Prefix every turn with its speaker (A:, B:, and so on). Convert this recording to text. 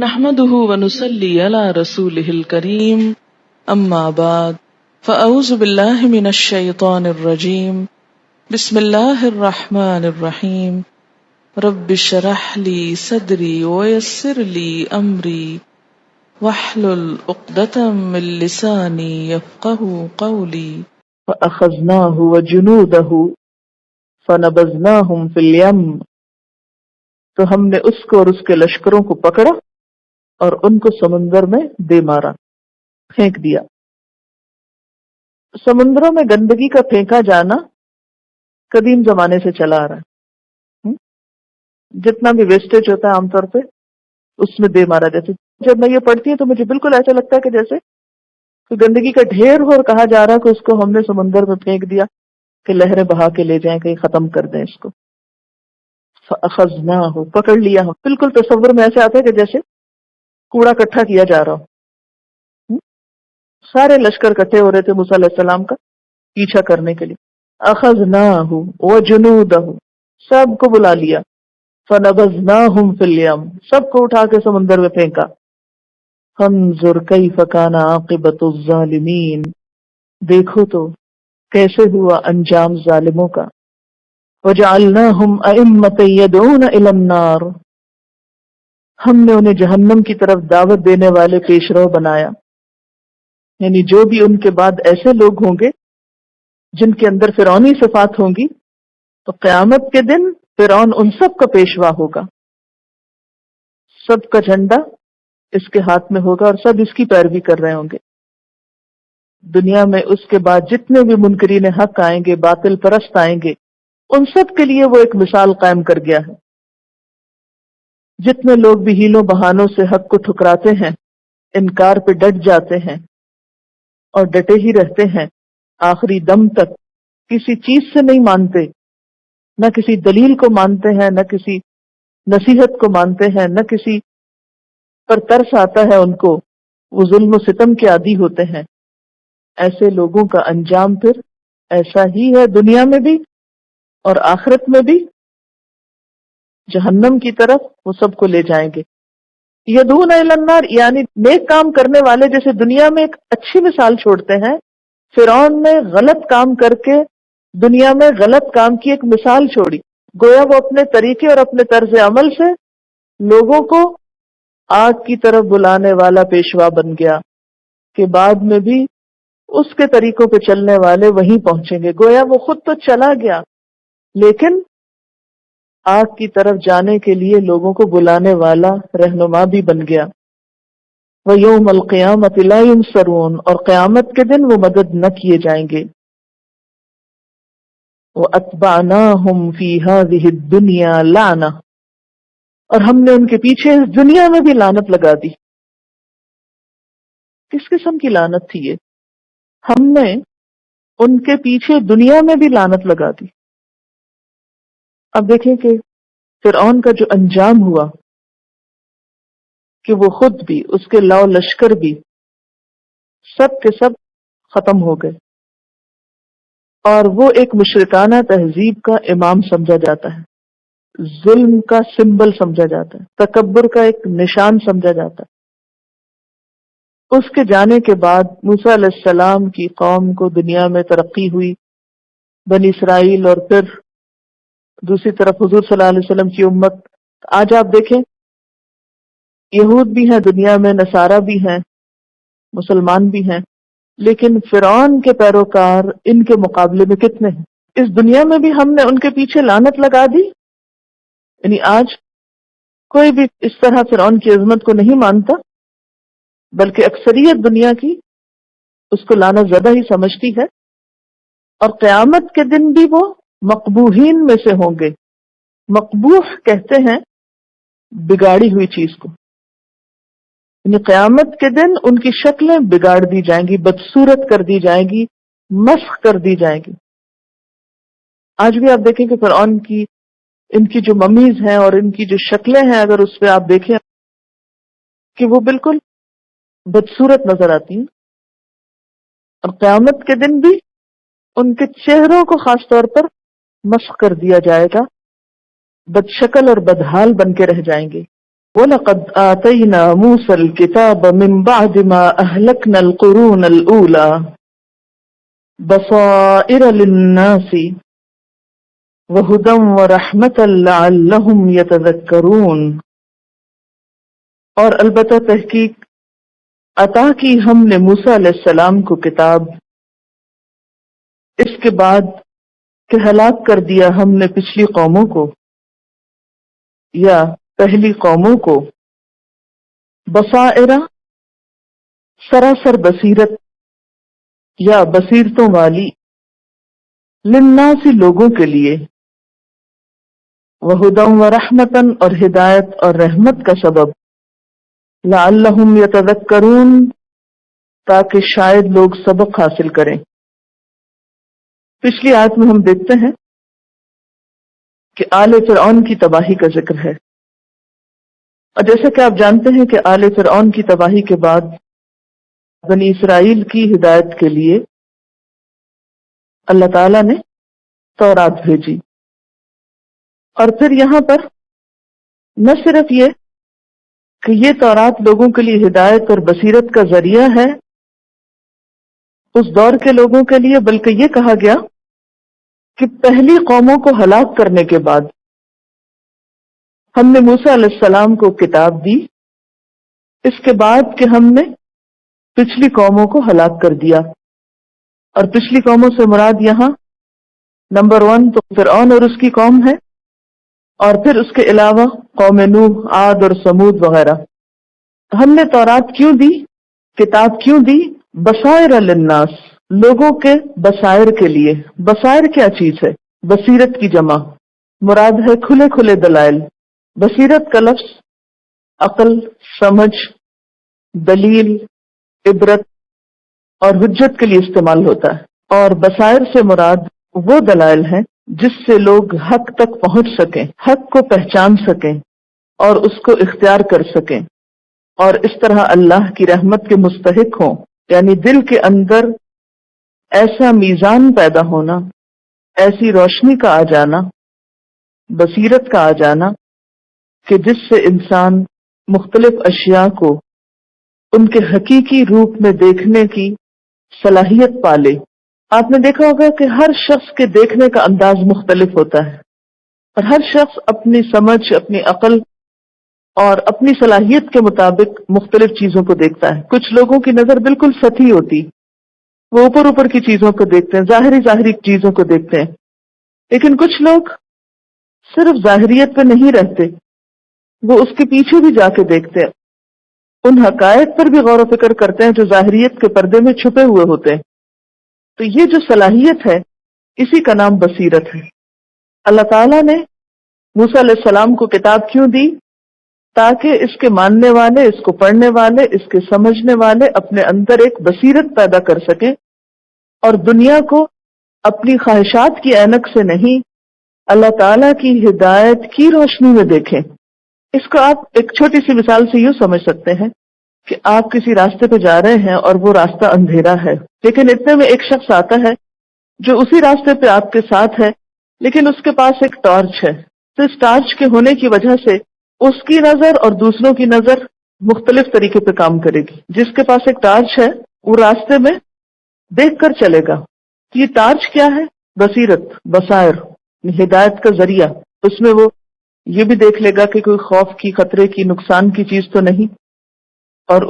A: نحمده ونصلي على رسوله الكريم اما بعد فاعوذ بالله من الشيطان الرجيم بسم الله الرحمن الرحيم رب اشرح لي صدري ويسر لي امري واحلل عقدة من لساني يفقهوا قولي
B: فأخذناه وجنوده فنبذناهم في اليم، تو ہم نے اس کو اور اس کے لشکروں کو پکڑا اور ان کو سمندر میں دے مارا، پھینک دیا۔ سمندروں میں گندگی کا پھینکا جانا قدیم زمانے سے چلا آ رہا ہے۔ جتنا بھی ویسٹیج ہوتا ہے عام طور پہ اس میں دے مارا جاتا ہے۔ جب میں یہ پڑھتی ہوں تو مجھے بالکل ایسا لگتا ہے کہ جیسے کوئی گندگی کا ڈھیر ہو اور کہا جا رہا ہے کہ اس کو ہم نے سمندر میں پھینک دیا کہ لہریں بہا کے لے جائیں، کہیں ختم کر دیں اس کو۔ فَأَخَذْنَاهُ، پکڑ لیا ہم۔ بالکل تصور میں ایسے آتا ہے کہ جیسے کوڑا اکٹھا کیا جا رہا ہو، سارے لشکر اکٹھے ہو رہے تھے موسیٰ علیہ السلام کا پیچھا کرنے کے لیے۔ أَخَذْنَاهُ وَجُنُودَهُ، سب کو بلا لیا۔ فَنَبَذْنَاهُمْ فِي الْيَمِّ، سب کو اٹھا کے سمندر میں پھینکا۔ فَانظُرْ كَيْفَ كَانَ عَاقِبَةُ الظَّالِمِينَ، دیکھو تو کیسے ہوا انجام ظالموں کا۔ وَجَعَلْنَاهُمْ أَئِمَّةً يَدْعُونَ إِلَى النَّارِ، ہم نے انہیں جہنم کی طرف دعوت دینے والے پیشرو بنایا۔ یعنی جو بھی ان کے بعد ایسے لوگ ہوں گے جن کے اندر فرعونی صفات ہوں گی تو قیامت کے دن فرعون ان سب کا پیشوا ہوگا، سب کا جھنڈا اس کے ہاتھ میں ہوگا اور سب اس کی پیروی کر رہے ہوں گے۔ دنیا میں اس کے بعد جتنے بھی منکرین حق آئیں گے، باطل پرست آئیں گے، ان سب کے لیے وہ ایک مثال قائم کر گیا ہے۔ جتنے لوگ بھی ہیلوں بہانوں سے حق کو ٹھکراتے ہیں، انکار پہ ڈٹ جاتے ہیں اور ڈٹے ہی رہتے ہیں آخری دم تک، کسی چیز سے نہیں مانتے، نہ کسی دلیل کو مانتے ہیں، نہ کسی نصیحت کو مانتے ہیں، نہ کسی پر ترس آتا ہے ان کو، وہ ظلم و ستم کے عادی ہوتے ہیں۔ ایسے لوگوں کا انجام پھر ایسا ہی ہے، دنیا میں بھی اور آخرت میں بھی، جہنم کی طرف وہ سب کو لے جائیں گے۔ یدعون الی النار، یعنی نیک کام کرنے والے جیسے دنیا میں ایک اچھی مثال چھوڑتے ہیں، فرعون نے غلط کام کر کے دنیا میں غلط کام کی ایک مثال چھوڑی، گویا وہ اپنے طریقے اور اپنے طرز عمل سے لوگوں کو آگ کی طرف بلانے والا پیشوا بن گیا کہ بعد میں بھی اس کے طریقوں پہ چلنے والے وہیں پہنچیں گے۔ گویا وہ خود تو چلا گیا لیکن آگ کی طرف جانے کے لیے لوگوں کو بلانے والا رہنما بھی بن گیا۔ وَيَوْمَ الْقِيَامَةِ لَا يُنصَرُونَ، اور قیامت کے دن وہ مدد نہ کیے جائیں گے۔ وَأَتْبَعْنَاهُمْ فِي هَذِهِ الدُّنْيَا لَعْنَةً، اور ہم نے ان کے پیچھے اس دنیا میں بھی لعنت لگا دی۔ کس قسم کی لعنت تھی یہ؟ ہم نے ان کے پیچھے دنیا میں بھی لعنت لگا دی۔ اب دیکھیں کہ فرعون کا جو انجام ہوا کہ وہ خود بھی، اس کے لاؤ لشکر بھی، سب کے سب ختم ہو گئے، اور وہ ایک مشرکانہ تہذیب کا امام سمجھا جاتا ہے، ظلم کا سمبل سمجھا جاتا ہے، تکبر کا ایک نشان سمجھا جاتا ہے۔ اس کے جانے کے بعد موسیٰ علیہ السلام کی قوم کو دنیا میں ترقی ہوئی، بنی اسرائیل، اور پھر دوسری طرف حضور صلی اللہ علیہ وسلم کی امت۔ آج آپ دیکھیں یہود بھی ہیں دنیا میں، نصارہ بھی ہیں، مسلمان بھی ہیں، لیکن فرعون کے پیروکار ان کے مقابلے میں کتنے ہیں؟ اس دنیا میں بھی ہم نے ان کے پیچھے لعنت لگا دی۔ یعنی آج کوئی بھی اس طرح فرعون کی عظمت کو نہیں مانتا، بلکہ اکثریت دنیا کی اس کو لعنت زدہ ہی سمجھتی ہے، اور قیامت کے دن بھی وہ مقبوحین میں سے ہوں گے۔ مقبوح کہتے ہیں بگاڑی ہوئی چیز کو، یعنی قیامت کے دن ان کی شکلیں بگاڑ دی جائیں گی، بدصورت کر دی جائیں گی، مسخ کر دی جائیں گی۔ آج بھی آپ دیکھیں کہ فرعون کی ان کی جو ممیز ہیں اور ان کی جو شکلیں ہیں، اگر اس پہ آپ دیکھیں کہ وہ بالکل بدصورت نظر آتی ہیں، اور قیامت کے دن بھی ان کے چہروں کو خاص طور پر مسخ کر دیا جائے گا، بد شکل اور بدحال بن کے رہ جائیں گے۔ وَلَقَدْ آتَيْنَا مُوسَى الْكِتَابَ مِنْ بَعْدِ مَا أَهْلَكْنَا الْقُرُونَ الْأُولَى بَصَائِرَ لِلنَّاسِ وَهُدًى وَرَحْمَةً لَعَلَّهُمْ يَتَذَكَّرُونَ، اور البتہ تحقیق عطا کی ہم نے موسیٰ علیہ السلام کو کتاب اس کے بعد کہ ہلاک کر دیا ہم نے پچھلی قوموں کو یا پہلی قوموں کو، بصائر سراسر بصیرت یا بصیرتوں والی، للناس لوگوں کے لیے، وہدی ورحمتاً اور ہدایت اور رحمت کا سبب، لعلہم یتذکرون تاکہ شاید لوگ سبق حاصل کریں۔ پچھلی آیت میں ہم دیکھتے ہیں کہ آل فرعون کی تباہی کا ذکر ہے، اور جیسا کہ آپ جانتے ہیں کہ آل فرعون کی تباہی کے بعد بنی اسرائیل کی ہدایت کے لیے اللہ تعالیٰ نے تورات بھیجی، اور پھر یہاں پر نہ صرف یہ کہ یہ تورات لوگوں کے لیے ہدایت اور بصیرت کا ذریعہ ہے اس دور کے لوگوں کے لیے، بلکہ یہ کہا گیا کہ پہلی قوموں کو ہلاک کرنے کے بعد ہم نے موسیٰ علیہ السلام کو کتاب دی، اس کے بعد کہ ہم نے پچھلی قوموں کو ہلاک کر دیا۔ اور پچھلی قوموں سے مراد یہاں نمبر 1 تو فرعون اور اس کی قوم ہے، اور پھر اس کے علاوہ قوم نوح، عاد اور سمود وغیرہ۔ ہم نے تورات کیوں دی، کتاب کیوں دی؟ بصائر للناس، لوگوں کے بصائر کے لیے۔ بصائر کیا چیز ہے؟ بصیرت کی جمع، مراد ہے کھلے کھلے دلائل۔ بصیرت کا لفظ عقل، سمجھ، دلیل، عبرت اور حجت کے لیے استعمال ہوتا ہے، اور بصائر سے مراد وہ دلائل ہیں جس سے لوگ حق تک پہنچ سکیں، حق کو پہچان سکیں اور اس کو اختیار کر سکیں، اور اس طرح اللہ کی رحمت کے مستحق ہوں۔ یعنی دل کے اندر ایسا میزان پیدا ہونا، ایسی روشنی کا آ جانا، بصیرت کا آ جانا کہ جس سے انسان مختلف اشیاء کو ان کے حقیقی روپ میں دیکھنے کی صلاحیت پالے۔ آپ نے دیکھا ہوگا کہ ہر شخص کے دیکھنے کا انداز مختلف ہوتا ہے، اور ہر شخص اپنی سمجھ، اپنی عقل اور اپنی صلاحیت کے مطابق مختلف چیزوں کو دیکھتا ہے۔ کچھ لوگوں کی نظر بالکل سطحی ہوتی، وہ اوپر اوپر کی چیزوں کو دیکھتے ہیں، ظاہری چیزوں کو دیکھتے ہیں، لیکن کچھ لوگ صرف ظاہریت پہ نہیں رہتے، وہ اس کے پیچھے بھی جا کے دیکھتے ہیں، ان حقائق پر بھی غور و فکر کرتے ہیں جو ظاہریت کے پردے میں چھپے ہوئے ہوتے ہیں۔ تو یہ جو صلاحیت ہے اسی کا نام بصیرت ہے۔ اللہ تعالیٰ نے موسیٰ علیہ السلام کو کتاب کیوں دی؟ تاکہ اس کے ماننے والے، اس کو پڑھنے والے، اس کے سمجھنے والے اپنے اندر ایک بصیرت پیدا کر سکیں، اور دنیا کو اپنی خواہشات کی اینک سے نہیں، اللہ تعالیٰ کی ہدایت کی روشنی میں دیکھیں۔ اس کو آپ ایک چھوٹی سی مثال سے یوں سمجھ سکتے ہیں کہ آپ کسی راستے پہ جا رہے ہیں اور وہ راستہ اندھیرا ہے، لیکن اتنے میں ایک شخص آتا ہے جو اسی راستے پہ آپ کے ساتھ ہے، لیکن اس کے پاس ایک ٹارچ ہے۔ تو اس ٹارچ کے ہونے کی وجہ سے اس کی نظر اور دوسروں کی نظر مختلف طریقے پہ کام کرے گی۔ جس کے پاس ایک ٹارچ ہے وہ راستے میں دیکھ کر چلے گا۔ یہ ٹارچ کیا ہے؟ بصیرت، بصائر، ہدایت کا ذریعہ۔ اس میں وہ یہ بھی دیکھ لے گا کہ کوئی خوف کی، خطرے کی، نقصان کی چیز تو نہیں، اور